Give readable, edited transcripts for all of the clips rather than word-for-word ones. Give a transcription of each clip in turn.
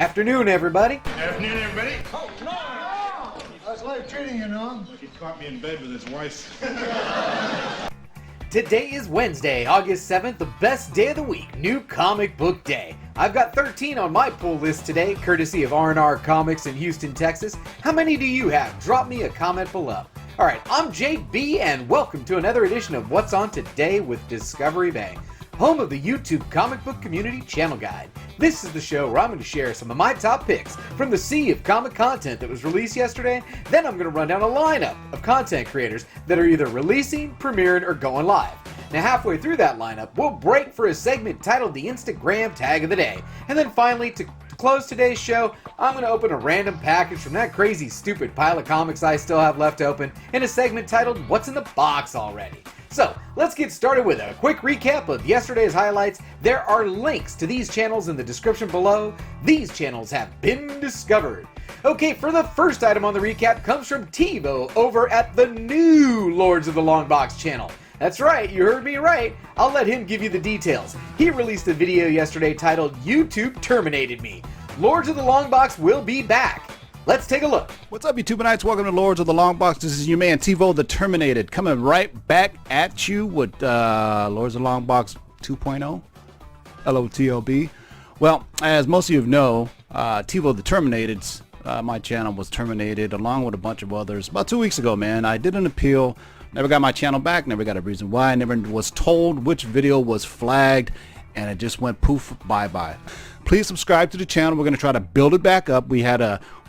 Afternoon, everybody. Afternoon, everybody. Oh, no! How's life treating you, Norm? He caught me in bed with his wife. Today is Wednesday, August 7th, the best day of the week, New Comic Book Day. I've got 13 on my pull list today, courtesy of R&R Comics in Houston, Texas. How many do you have? Drop me a comment below. Alright, I'm JB, and welcome to another edition of What's On Today with Discovery Bay, home of the YouTube Comic Book Community Channel Guide. This is the show where I'm going to share some of my top picks from the sea of comic content that was released yesterday. Then I'm going to run down a lineup of content creators that are either releasing, premiering, or going live. Now halfway through that lineup, we'll break for a segment titled the Instagram Tag of the Day. And then finally, to close today's show, I'm going to open a random package from that crazy stupid pile of comics I still have left open in a segment titled What's in the Box Already? So, let's get started with a quick recap of yesterday's highlights. There are links to these channels in the description below. These channels have been discovered. Okay, for the first item on the recap comes from TiVo over at the new Lords of the Long Box channel. That's right, you heard me right. I'll let him give you the details. He released a video yesterday titled YouTube Terminated Me. Lords of the Long Box will be back. Let's take a look. What's up, YouTubeites? Welcome to Lords of the Long Box. This is your man, TiVo the Terminated, coming right back at you with Lords of the Long Box 2.0, LOTLB. Well, as most of you know, TiVo the Terminated's, my channel was terminated along with a bunch of others about 2 weeks ago, man. I did an appeal, never got my channel back, never got a reason why, never was told which video was flagged, and it just went poof, bye-bye. Please subscribe to the channel. We're going to try to build it back up.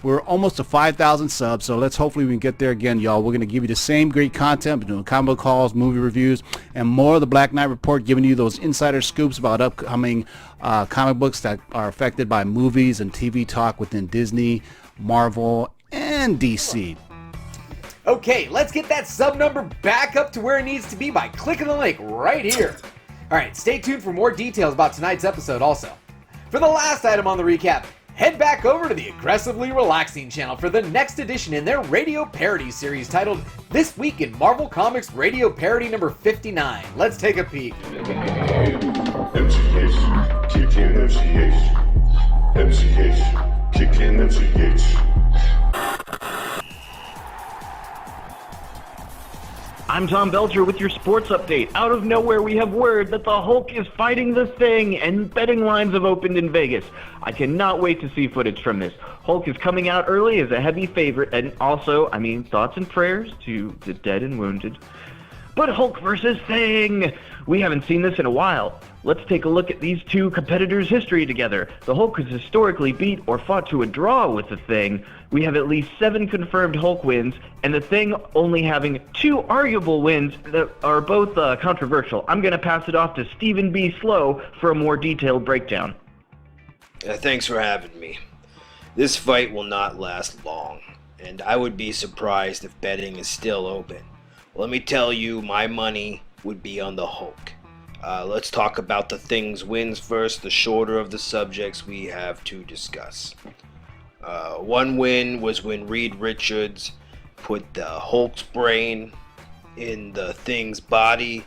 We're almost to 5,000 subs, so let's hopefully we can get there again, y'all. We're going to give you the same great content. We're doing comic book hauls, movie reviews, and more of the Black Knight Report, giving you those insider scoops about upcoming comic books that are affected by movies and TV talk within Disney, Marvel, and DC. Okay, let's get that sub number back up to where it needs to be by clicking the link right here. Alright, stay tuned for more details about tonight's episode also. For the last item on the recap, head back over to the Aggressively Relaxing channel for the next edition in their radio parody series titled This Week in Marvel Comics Radio Parody number 59. Let's take a peek. MCH, kick in MCH. MCH, kick in MCH. I'm Tom Belcher with your sports update. Out of nowhere, we have word that the Hulk is fighting the Thing, and betting lines have opened in Vegas. I cannot wait to see footage from this. Hulk is coming out early as a heavy favorite, and also, thoughts and prayers to the dead and wounded. But Hulk versus Thing! We haven't seen this in a while. Let's take a look at these two competitors' history together. The Hulk has historically beat or fought to a draw with the Thing. We have at least 7 confirmed Hulk wins, and the Thing only having 2 arguable wins that are both controversial. I'm going to pass it off to Stephen B. Slow for a more detailed breakdown. Thanks for having me. This fight will not last long, and I would be surprised if betting is still open. Let me tell you, my money would be on the Hulk. Let's talk about the Thing's wins first, the shorter of the subjects we have to discuss. One win was when Reed Richards put the Hulk's brain in the Thing's body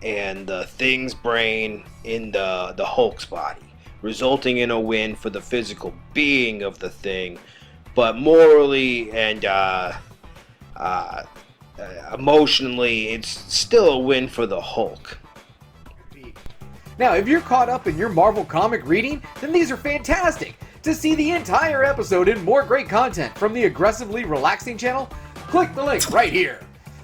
and the Thing's brain in the Hulk's body, resulting in a win for the physical being of the Thing, but morally and emotionally, it's still a win for the Hulk. Now, if you're caught up in your Marvel comic reading, then these are fantastic. To see the entire episode and more great content from the Aggressively Relaxing channel, click the link right here.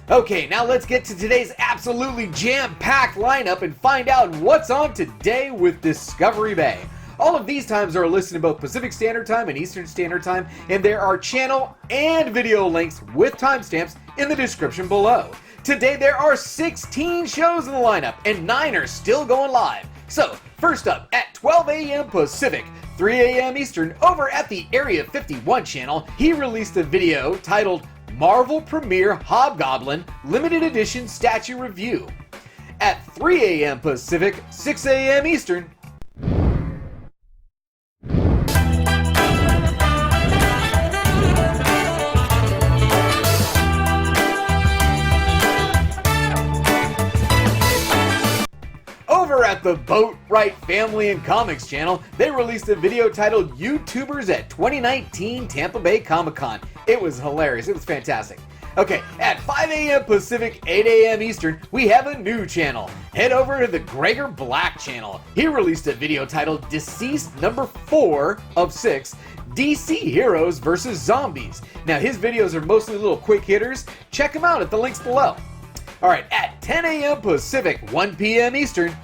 Okay, now let's get to today's absolutely jam-packed lineup and find out what's on today with Discovery Bay. All of these times are listed in both Pacific Standard Time and Eastern Standard Time, and there are channel and video links with timestamps in the description below. Today there are 16 shows in the lineup, and 9 are still going live. So, first up, at 12 a.m. Pacific, 3 a.m. Eastern, over at the Area 51 channel, he released a video titled Marvel Premiere Hobgoblin Limited Edition Statue Review. At 3 a.m. Pacific, 6 a.m. Eastern, at the Boatwright Family and Comics channel, they released a video titled YouTubers at 2019 Tampa Bay Comic-Con. It was hilarious. It was fantastic. Okay, at 5 a.m. Pacific, 8 a.m. Eastern, we have a new channel. Head over to the Gregor Black channel. He released a video titled DCeased number 4 of 6, DC Heroes vs. Zombies. Now, his videos are mostly little quick hitters. Check them out at the links below. Alright, at 10 a.m. Pacific, 1 p.m. Eastern,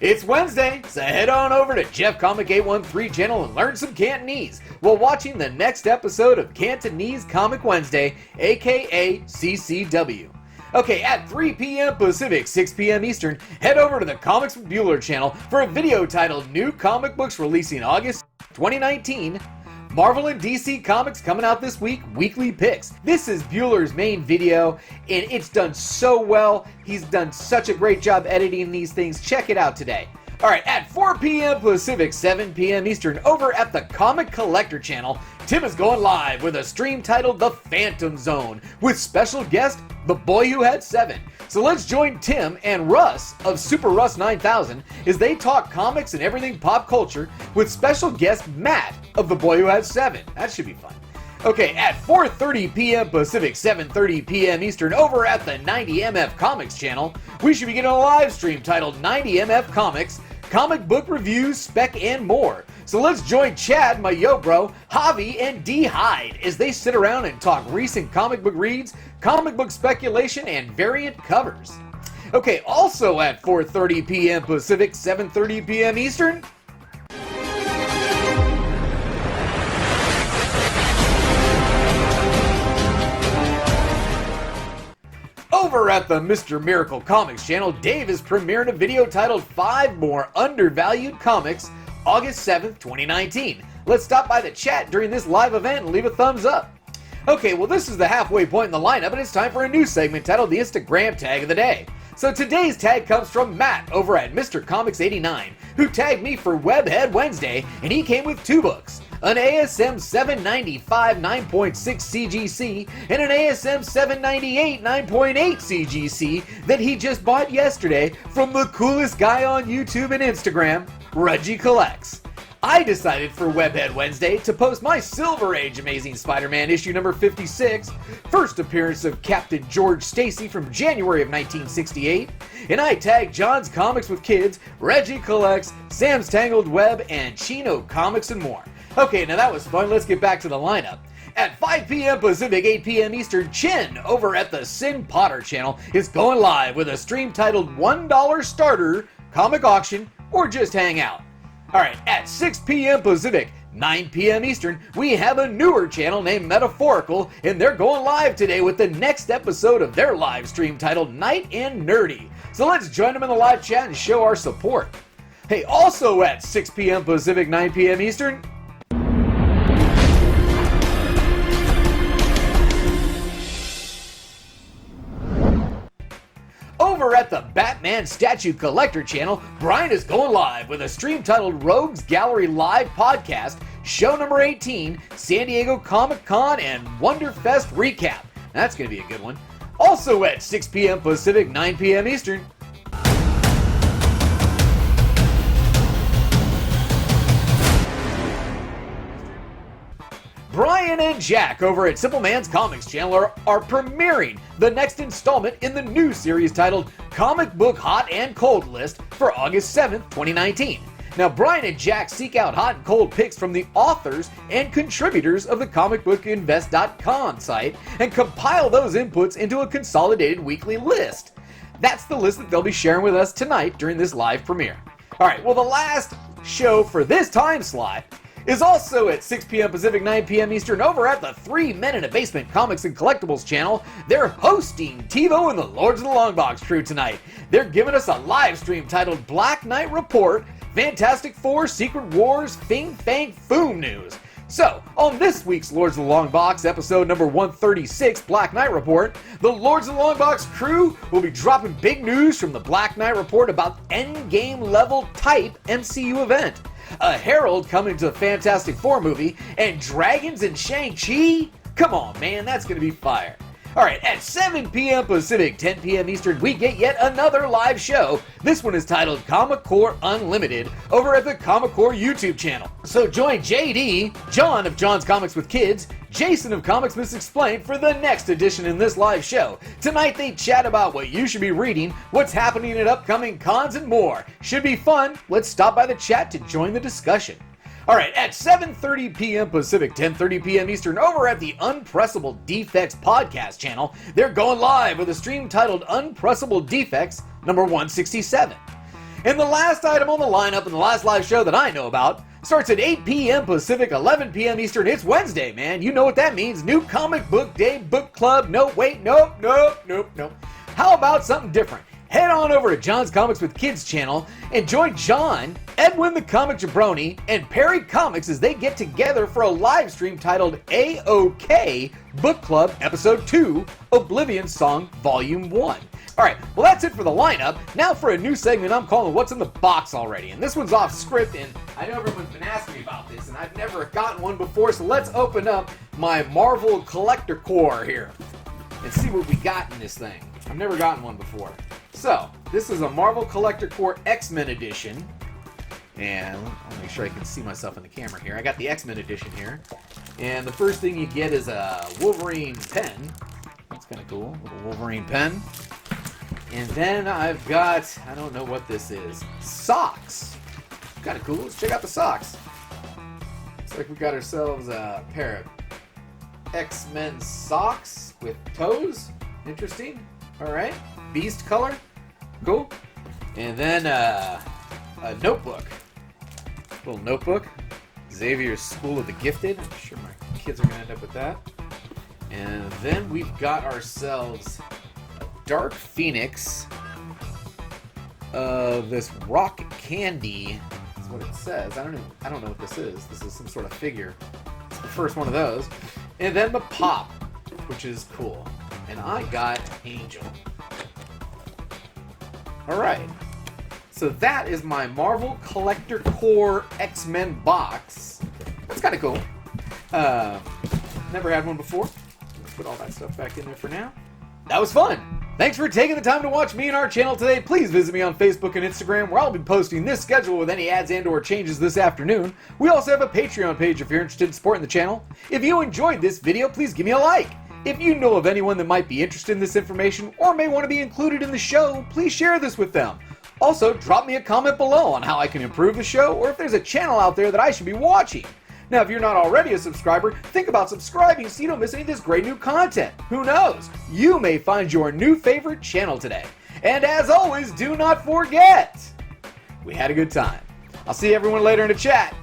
it's Wednesday, so head on over to Jeff Comic 813 channel and learn some Cantonese while watching the next episode of Cantonese Comic Wednesday, aka CCW. Okay, at 3 p.m. Pacific, 6 p.m. Eastern, head over to the Comics with Bueller channel for a video titled New Comic Books Releasing August 2019. Marvel and DC Comics coming out this week, weekly picks. This is Bueller's main video, and it's done so well. He's done such a great job editing these things. Check it out today. Alright, at 4 p.m. Pacific, 7 p.m. Eastern, over at the Comic Collector channel, Tim is going live with a stream titled The Phantom Zone, with special guest, The Boy Who Had 7. So let's join Tim and Russ of Super Russ 9000 as they talk comics and everything pop culture with special guest Matt of The Boy Who Had 7. That should be fun. Okay, at 4:30 p.m. Pacific, 7:30 p.m. Eastern, over at the 90MF Comics channel, we should be getting a live stream titled 90MF Comics, comic book reviews, spec, and more. So let's join Chad, my yo bro, Javi, and D Hyde as they sit around and talk recent comic book reads, comic book speculation, and variant covers. Okay, also at 4:30 p.m. Pacific, 7:30 p.m. Eastern, over at the Mr. Miracle Comics channel, Dave is premiering a video titled 5 More Undervalued Comics, August 7th, 2019. Let's stop by the chat during this live event and leave a thumbs up. Okay, well this is the halfway point in the lineup and it's time for a new segment titled the Instagram Tag of the Day. So today's tag comes from Matt over at Mr. Comics 89, who tagged me for Webhead Wednesday, and he came with 2 books. An ASM 795 9.6 CGC and an ASM 798 9.8 CGC that he just bought yesterday from the coolest guy on YouTube and Instagram, Reggie Collects. I decided for Webhead Wednesday to post my Silver Age Amazing Spider-Man issue number 56, first appearance of Captain George Stacy from January of 1968, and I tagged John's Comics with Kids, Reggie Collects, Sam's Tangled Web, and Chino Comics and more. Okay, now that was fun. Let's get back to the lineup. At 5 p.m. Pacific, 8 p.m. Eastern, Chin over at the Sin Potter channel is going live with a stream titled $1 Starter, Comic Auction, or Just Hang Out. Alright, at 6 p.m. Pacific, 9 p.m. Eastern, we have a newer channel named Metaphorical, and they're going live today with the next episode of their live stream titled Night and Nerdy. So let's join them in the live chat and show our support. Hey, also at 6 p.m. Pacific, 9 p.m. Eastern, over at the Batman Statue Collector channel, Brian is going live with a stream titled Rogues Gallery Live Podcast, show number 18, San Diego Comic-Con and Wonderfest recap. That's going to be a good one. Also at 6 p.m. Pacific, 9 p.m. Eastern, Brian and Jack over at Simple Man's Comics channel are premiering the next installment in the new series titled Comic Book Hot and Cold List for August 7th, 2019. Now, Brian and Jack seek out hot and cold picks from the authors and contributors of the comicbookinvest.com site and compile those inputs into a consolidated weekly list. That's the list that they'll be sharing with us tonight during this live premiere. Alright, well the last show for this time slot is also at 6 p.m. Pacific, 9 p.m. Eastern over at the 3 Men in a Basement Comics and Collectibles channel. They're hosting TiVo and the Lords of the Longbox crew tonight. They're giving us a live stream titled Black Knight Report, Fantastic Four, Secret Wars, Fing, Fang, Foom News. So, on this week's Lords of the Longbox, episode number 136, Black Knight Report, the Lords of the Longbox crew will be dropping big news from the Black Knight Report about endgame level type MCU event. a Herald coming to the Fantastic Four movie, and Dragons and Shang-Chi? Come on, man, that's going to be fire. Alright, at 7 p.m. Pacific, 10 p.m. Eastern, we get yet another live show. This one is titled Comic Core Unlimited over at the Comic Core YouTube channel. So join JD, John of John's Comics with Kids, Jason of Comics Misexplained for the next edition in this live show. Tonight they chat about what you should be reading, what's happening at upcoming cons, and more. Should be fun. Let's stop by the chat to join the discussion. Alright, at 7:30 p.m. Pacific, 10:30 p.m. Eastern, over at the Unpressable Defects podcast channel, they're going live with a stream titled Unpressable Defects number 167. And the last item on the lineup in the last live show that I know about starts at 8 p.m. Pacific, 11 p.m. Eastern. It's Wednesday, man. You know what that means. New Comic Book Day Book Club. Nope. How about something different? Head on over to John's Comics with Kids channel and join John, Edwin the Comic Jabroni, and Perry Comics as they get together for a live stream titled AOK Book Club Episode 2, Oblivion Song Volume 1. Alright, well that's it for the lineup. Now for a new segment I'm calling What's in the Box Already. And this one's off script, and I know everyone's been asking me about this, and I've never gotten one before, so let's open up my Marvel Collector Core here and see what we got in this thing. I've never gotten one before. So, this is a Marvel Collector Core X-Men edition. And I'll make sure I can see myself in the camera here. I got the X-Men edition here. And the first thing you get is a Wolverine pen. That's kind of cool. Little Wolverine pen. And then I've got, I don't know what this is, socks. Kind of cool. Let's check out the socks. Looks like we got ourselves a pair of X-Men socks with toes. Interesting. Alright. Beast color. Cool. And then a notebook. Little notebook. Xavier's School of the Gifted. I'm sure my kids are going to end up with that. And then we've got ourselves a Dark Phoenix of this rock candy. That's what it says. I don't know what this is. This is some sort of figure. It's the first one of those. And then the Pop, which is cool. And I got Angel. Alright. So that is my Marvel Collector Core X-Men box. That's kind of cool. Never had one before. Put all that stuff back in there for now. That was fun. Thanks for taking the time to watch me and our channel today. Please visit me on Facebook and Instagram, where I'll be posting this schedule with any ads and or changes this afternoon. We also have a Patreon page if you're interested in supporting the channel. If you enjoyed this video, please give me a like. If you know of anyone that might be interested in this information or may want to be included in the show, please share this with them. Also, drop me a comment below on how I can improve the show or if there's a channel out there that I should be watching. Now, if you're not already a subscriber, think about subscribing so you don't miss any of this great new content. Who knows? You may find your new favorite channel today. And as always, do not forget, we had a good time. I'll see everyone later in the chat.